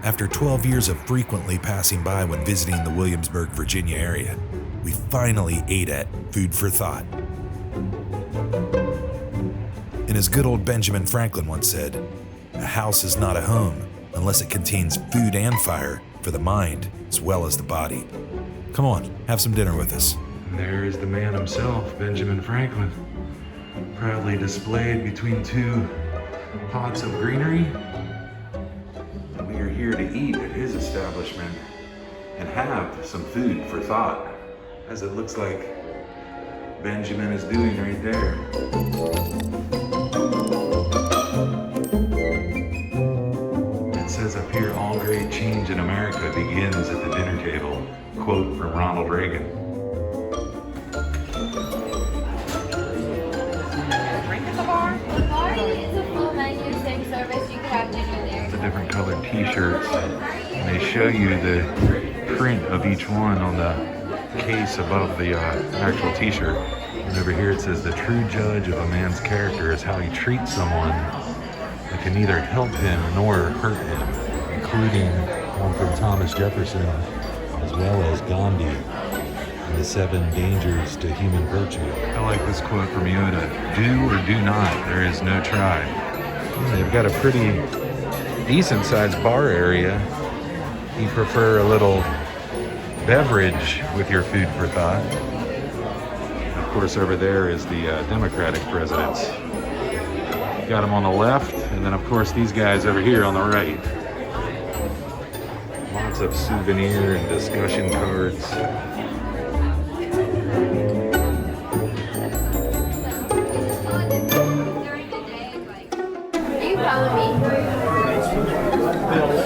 After 12 years of frequently passing by when visiting the Williamsburg, Virginia area, we finally ate at Food for Thought. And as good old Benjamin Franklin once said, a house is not a home unless it contains food and fire for the mind as well as the body. Come on, have some dinner with us. There is the man himself, Benjamin Franklin, proudly displayed between two pots of greenery. We are here to eat at his establishment and have some food for thought, as it looks like Benjamin is doing right there. It says up here, all great change in America begins at the dinner table. Quote from Ronald Reagan. Drink at the bar? The bar is a full menu, same service. You can have dinner there. The different colored t-shirts, and they show you the print of each one on the case above the actual t-shirt. And over here it says the true judge of a man's character is how he treats someone that can neither help him nor hurt him, including one from Thomas Jefferson as well as Gandhi and the 7 dangers to human virtue. I like this quote from Yoda: do or do not, there is no try. They've got a pretty decent sized bar area. You prefer a little beverage with your food for thought. Of course, over there is the Democratic presidents. Got them on the left, and then of course these guys over here on the right. Lots of souvenir and discussion cards. Are you following me?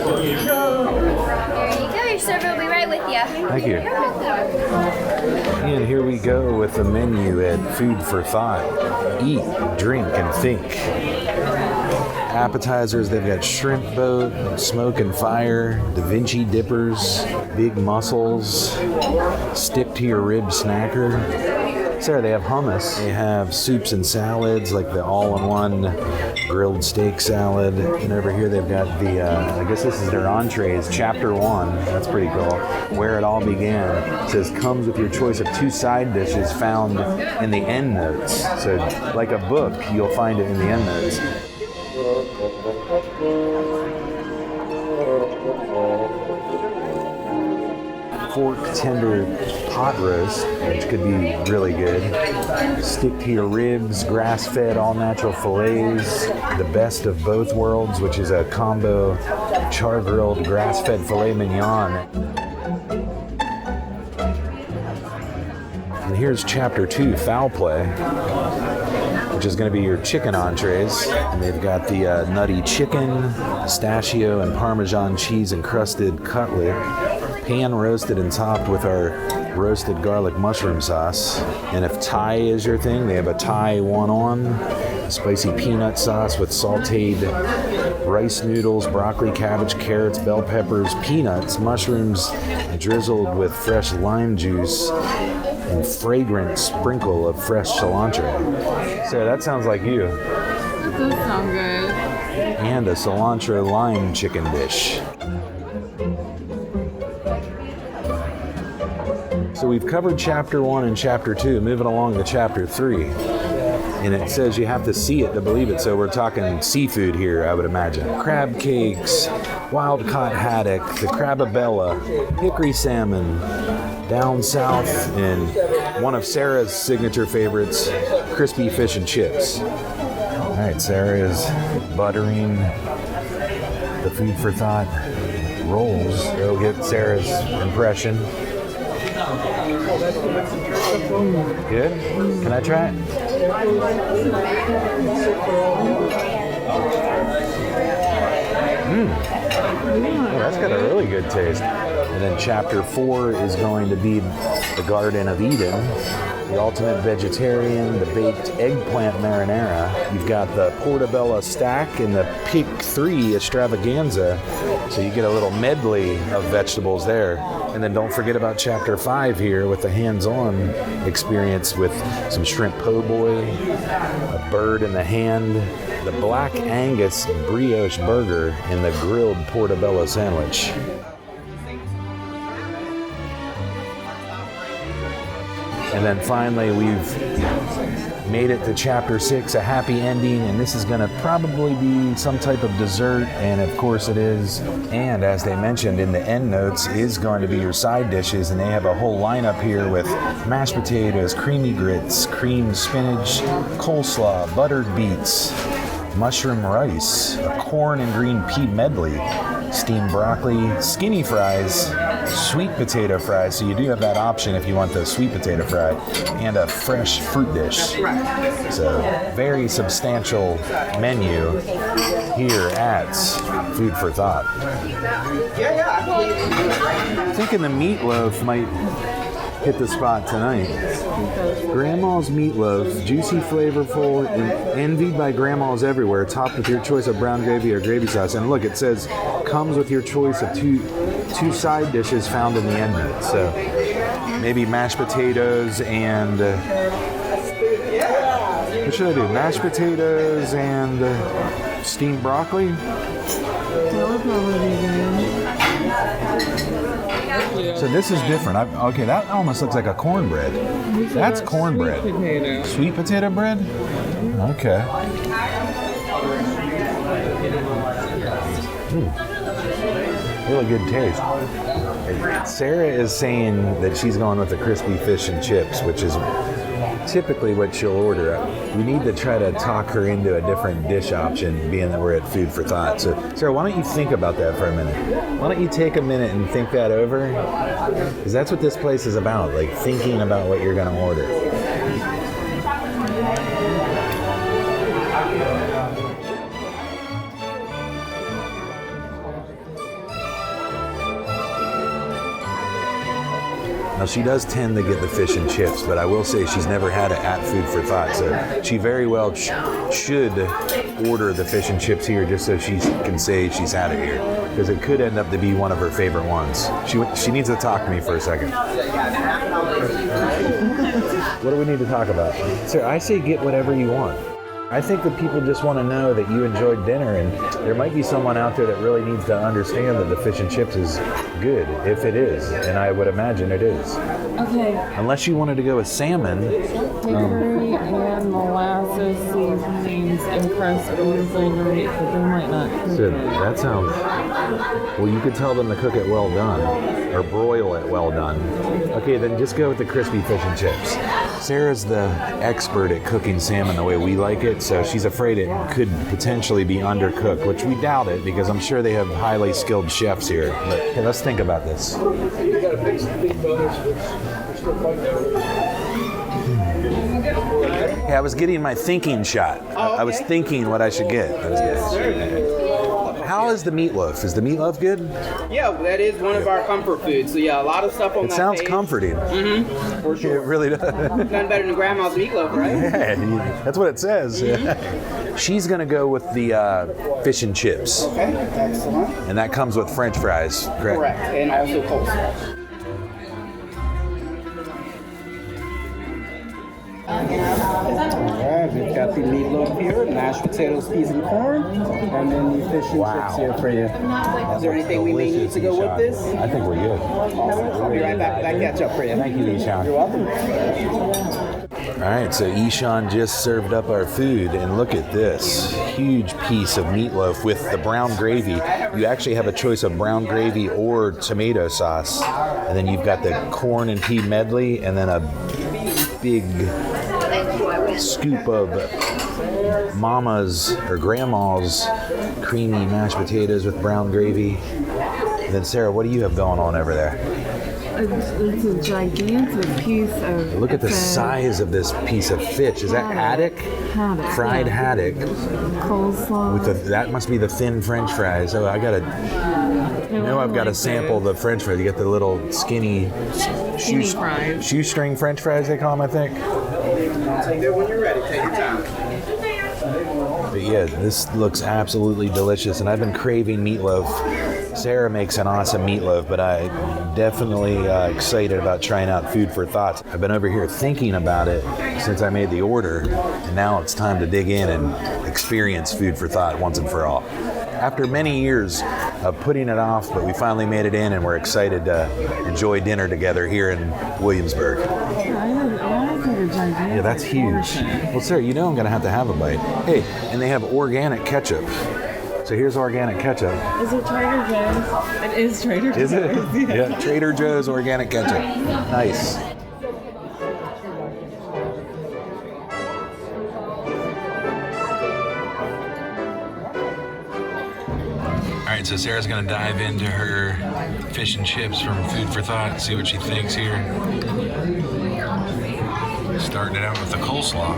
There you go, your server will be right with you. Thank you. You're welcome. And here we go with the menu at Food for Thought. Eat, drink, and think. Appetizers, they've got shrimp boat, smoke and fire, Da Vinci dippers, big mussels, stick to your rib snacker. Sarah, they have hummus. They have soups and salads, like the all-in-one grilled steak salad. And over here they've got the, I guess this is their entrees, chapter 1. That's pretty cool. Where it all began. It says, comes with your choice of 2 side dishes found in the end notes. So like a book, you'll find it in the end notes. Fork tender pot roast, which could be really good. Stick to your ribs, grass-fed all-natural fillets. The best of both worlds, which is a combo char-grilled grass-fed filet mignon. And here's chapter 2, foul play, which is going to be your chicken entrees. And they've got the nutty chicken, pistachio and Parmesan cheese encrusted cutlet, pan roasted and topped with our roasted garlic mushroom sauce. And if Thai is your thing, they have a Thai one-on, spicy peanut sauce with sauteed rice noodles, broccoli, cabbage, carrots, bell peppers, peanuts, mushrooms, drizzled with fresh lime juice, and fragrant sprinkle of fresh cilantro. Sarah, that sounds like you. That does sound good. And a cilantro lime chicken dish. So we've covered chapter 1 and chapter 2, moving along to chapter 3. And it says you have to see it to believe it, so we're talking seafood here, I would imagine. Crab cakes, wild-caught haddock, the crababella, hickory salmon, down south, and one of Sarah's signature favorites, crispy fish and chips. All right, Sarah is buttering the Food for Thought rolls. We'll get Sarah's impression. Good? Can I try it? Oh, that's got a really good taste. And then chapter 4 is going to be the Garden of Eden. the ultimate vegetarian, the baked eggplant marinara. You've got the portobello stack and the pick 3 extravaganza. So you get a little medley of vegetables there. And then don't forget about chapter 5 here with the hands-on experience with some shrimp po' boy, a bird in the hand, the black Angus brioche burger, and the grilled portobello sandwich. And then finally, we've made it to chapter 6, a happy ending, and this is going to probably be some type of dessert, and of course it is. And as they mentioned in the end notes, is going to be your side dishes, and they have a whole lineup here with mashed potatoes, creamy grits, creamed spinach, coleslaw, buttered beets, mushroom rice, a corn and green pea medley, steamed broccoli, skinny fries, sweet potato fries, so you do have that option if you want the sweet potato fry, and a fresh fruit dish. So very substantial menu here at Food for Thought. I'm thinking the meatloaf might hit the spot tonight. Grandma's meatloaf, juicy, flavorful, and envied by grandmas everywhere, topped with your choice of brown gravy or gravy sauce. And look, it says comes with your choice of two side dishes found in the end note. So maybe mashed potatoes and what should I do? Mashed potatoes and steamed broccoli? That would probably be good. So this is different. Okay, that almost looks like a cornbread. That's cornbread. Sweet potato. Sweet potato bread? Okay. Really good taste. Sarah is saying that she's going with the crispy fish and chips, which is typically what she'll order. We need to try to talk her into a different dish option, being that we're at Food for Thought. So, Sarah, why don't you think about that for a minute? Why don't you take a minute and think that over? Because that's what this place is about, like thinking about what you're going to order. Now, she does tend to get the fish and chips, but I will say she's never had it at Food for Thought, so she very well should order the fish and chips here just so she can say she's had it here, because it could end up to be one of her favorite ones. She needs to talk to me for a second. What do we need to talk about? Sir, I say get whatever you want. I think that people just want to know that you enjoyed dinner, and there might be someone out there that really needs to understand that the fish and chips is good, if it is, and I would imagine it is. Okay. Unless you wanted to go with salmon. Cookery and molasses seasonings and crust usually great, but they might not cook So it. that sounds... Well, you could tell them to cook it well done, or broil it well done. Okay, then just go with the crispy fish and chips. Sarah's the expert at cooking salmon the way we like it, so she's afraid it could potentially be undercooked, which we doubt it because I'm sure they have highly skilled chefs here. But okay, let's think about this. Yeah, I was getting my thinking shot. I was thinking what I should get. How is the meatloaf? Is the meatloaf good? Yeah, that is one of our comfort foods. So yeah, a lot of stuff on It that sounds page. comforting. Mm-hmm. For sure. It really does. Nothing better than grandma's meatloaf, right? Yeah, that's what it says. She's going to go with the fish and chips. Okay, excellent. And that comes with French fries, correct? Correct, and also coleslaw. Alright, we've got the meatloaf here, mashed potatoes, peas, and corn, and then the fish and chips here for you. Is there anything we may need to go with this? I think we're good. Awesome. I'll be right back with that ketchup for you. Thank you, Ishan. You're welcome. All right, so Ishan just served up our food, and look at this huge piece of meatloaf with the brown gravy. You actually have a choice of brown gravy or tomato sauce, and then you've got the corn and pea medley, and then a big scoop of Mama's or Grandma's creamy mashed potatoes with brown gravy. And then Sarah, what do you have going on over there? It's a gigantic piece of... Look at the size of this piece of fish. Is that haddock? Haddock. Fried yeah. haddock. Coleslaw. With that must be the thin French fries. So I gotta You know I've got to like sample the French fries. You get the little skinny fries. shoestring French fries, they call them, I think. Take it when you're ready. Take your time. But yeah, this looks absolutely delicious, and I've been craving meatloaf. Sarah makes an awesome meatloaf, but I'm definitely excited about trying out Food for Thought. I've been over here thinking about it since I made the order, and now it's time to dig in and experience Food for Thought once and for all. After many years of putting it off, but we finally made it in, and we're excited to enjoy dinner together here in Williamsburg. Yeah, that's huge. Well, Sarah, you know I'm going to have a bite. Hey, and they have organic ketchup. So here's organic ketchup. Is it Trader Joe's? It is Trader Joe's. Is it? Yeah, Trader Joe's organic ketchup. Nice. All right, so Sarah's going to dive into her fish and chips from Food for Thought, see what she thinks here. Starting it out with the coleslaw.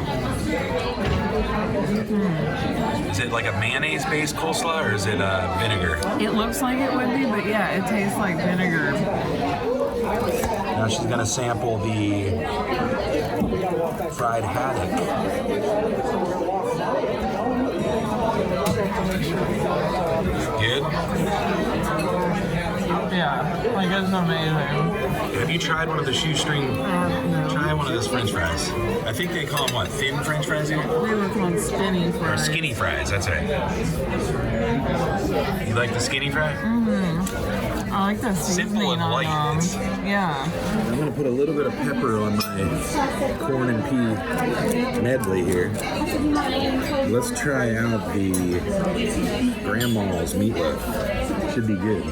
Is it like a mayonnaise-based coleslaw, or is it vinegar? It looks like it would be, but yeah, it tastes like vinegar. Now she's going to sample the fried haddock. Good? Yeah, like it's amazing. Have you tried one of the shoestring? No. Try one of those French fries. I think they call them what? Thin French fries here? They were called spinny Or fries. skinny fries, that's right. You like the skinny fry? I like the seasoning Simple and light. on them. Yeah. I'm gonna put a little bit of pepper on my corn and pea medley here. Let's try out the grandma's meatloaf. Should be good.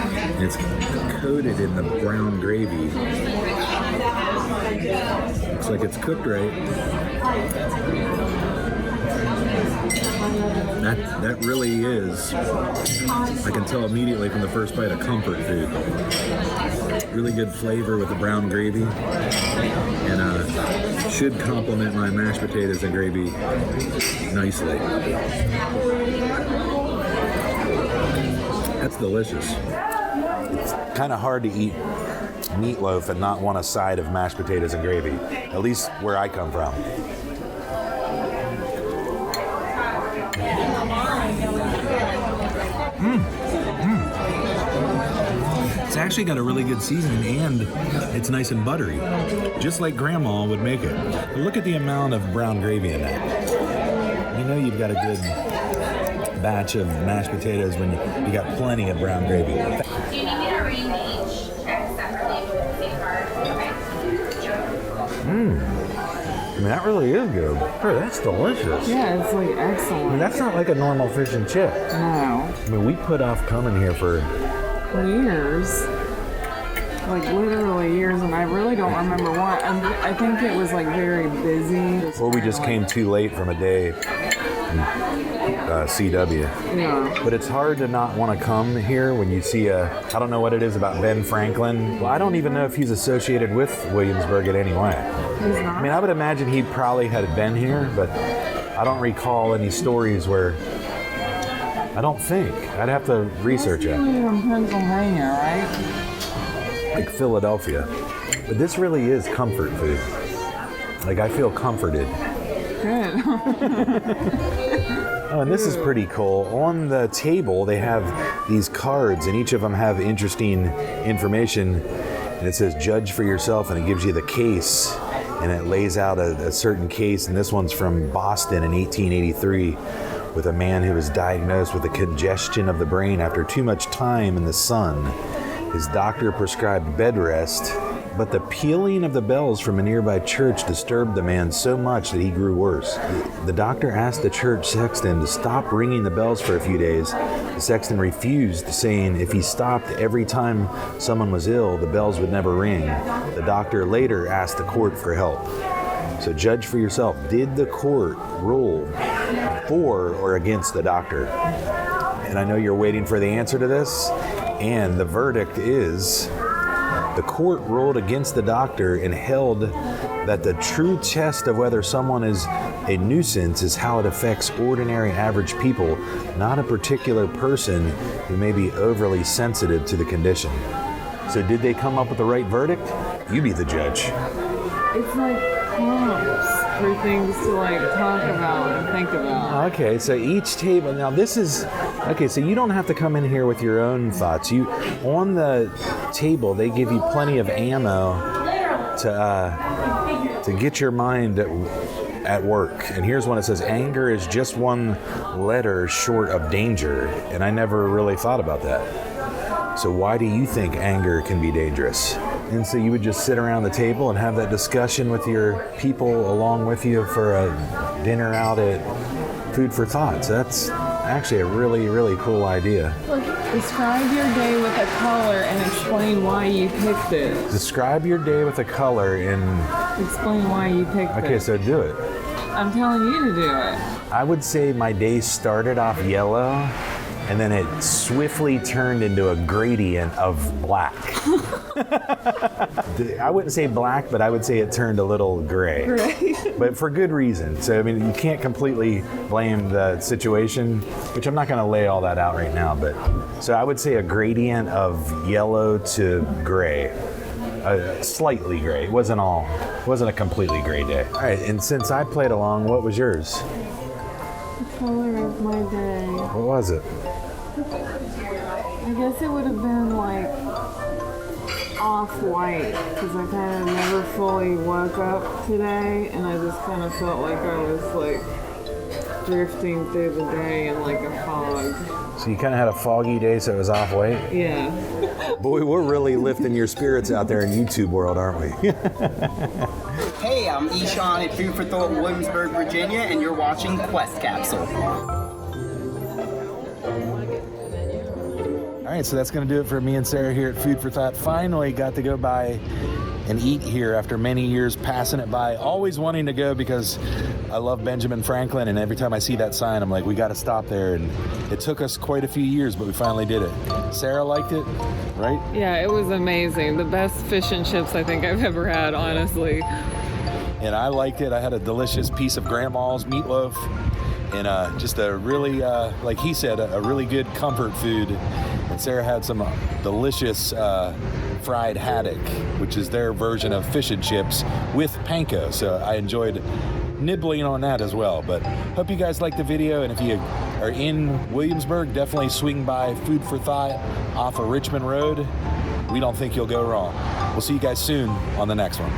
And it's coated in the brown gravy. Looks like it's cooked right. That really is, I can tell immediately from the first bite, a comfort food. Really good flavor with the brown gravy, and should complement my mashed potatoes and gravy nicely. That's delicious. It's kind of hard to eat meatloaf and not want a side of mashed potatoes and gravy, at least where I come from. It's actually got a really good seasoning, and it's nice and buttery, just like Grandma would make it. But look at the amount of brown gravy in that. You know you've got a good batch of mashed potatoes when you got plenty of brown gravy. Do you need me to arrange each separately with the same card? I mean, that really is good. Oh, that's delicious. Yeah, it's like I mean, excellent. that's not like a normal fish and chip. No. I mean, we put off coming here for Years. Like literally years, and I really don't remember why. I think it was like very busy. or we just came too late from a day in CW. Yeah. But it's hard to not want to come here when you see I don't know what it is about Ben Franklin. Well, I don't even know if he's associated with Williamsburg in any way. He's I not. mean, I would imagine he probably had been here, but I don't recall any stories where, I don't think. I'd have to research He it. was from Pennsylvania, right? Like Philadelphia. But this really is comfort food. Like, I feel comforted. Good. Oh, and this is pretty cool. On the table, they have these cards, and each of them have interesting information. And it says, judge for yourself, and it gives you the case. And it lays out a certain case, and this one's from Boston in 1883 with a man who was diagnosed with a congestion of the brain after too much time in the sun. His doctor prescribed bed rest, but the pealing of the bells from a nearby church disturbed the man so much that he grew worse. The doctor asked the church sexton to stop ringing the bells for a few days. The sexton refused, saying if he stopped every time someone was ill, the bells would never ring. The doctor later asked the court for help. So judge for yourself. Did the court rule for or against the doctor? And I know you're waiting for the answer to this. And the verdict is the court ruled against the doctor and held that the true test of whether someone is a nuisance is how it affects ordinary average people, not a particular person who may be overly sensitive to the condition. So did they come up with the right verdict? You be the judge. It's like prompts for things to like talk about and think about. Okay, so each table, now this is, okay, so you don't have to come in here with your own thoughts. On the table, they give you plenty of ammo to get your mind at work. And here's one that says, anger is just one letter short of danger. And I never really thought about that. So why do you think anger can be dangerous? And so you would just sit around the table and have that discussion with your people along with you for a dinner out at Food for Thought. So that's actually a really, really cool idea. Describe your day with a color and explain why you picked it. Describe your day with a color and explain why you picked it. Okay, so do it. I'm telling you to do it. I would say my day started off yellow and then it swiftly turned into a gradient of black. I wouldn't say black, but I would say it turned a little gray. But for good reason. So, I mean, you can't completely blame the situation, which I'm not going to lay all that out right now. But so I would say a gradient of yellow to gray. Slightly gray. It wasn't a completely gray day. All right, and since I played along, what was yours? The color of my day. What was it? I guess it would have been like off-white, because I kind of never fully woke up today, and I just kind of felt like I was like drifting through the day in like a fog. So you kind of had a foggy day, so it was off-white? Yeah. Boy, we're really lifting your spirits out there in YouTube world, aren't we? Hey, I'm Eshawn at Food for Thought, Williamsburg, Virginia, and you're watching Quest Capsule. All right, so that's going to do it for me and Sarah here at Food for Thought. Finally got to go by and eat here after many years passing it by. Always wanting to go because I love Benjamin Franklin, and every time I see that sign, I'm like, we got to stop there. And it took us quite a few years, but we finally did it. Sarah liked it, right? Yeah, it was amazing. The best fish and chips I think I've ever had, honestly. And I liked it. I had a delicious piece of grandma's meatloaf and just a really, like he said, a really good comfort food. And Sarah had some delicious fried haddock, which is their version of fish and chips with panko. So I enjoyed nibbling on that as well. But hope you guys liked the video, and if you are in Williamsburg, definitely swing by Food for Thought off of Richmond Road. We don't think you'll go wrong. We'll see you guys soon on the next one.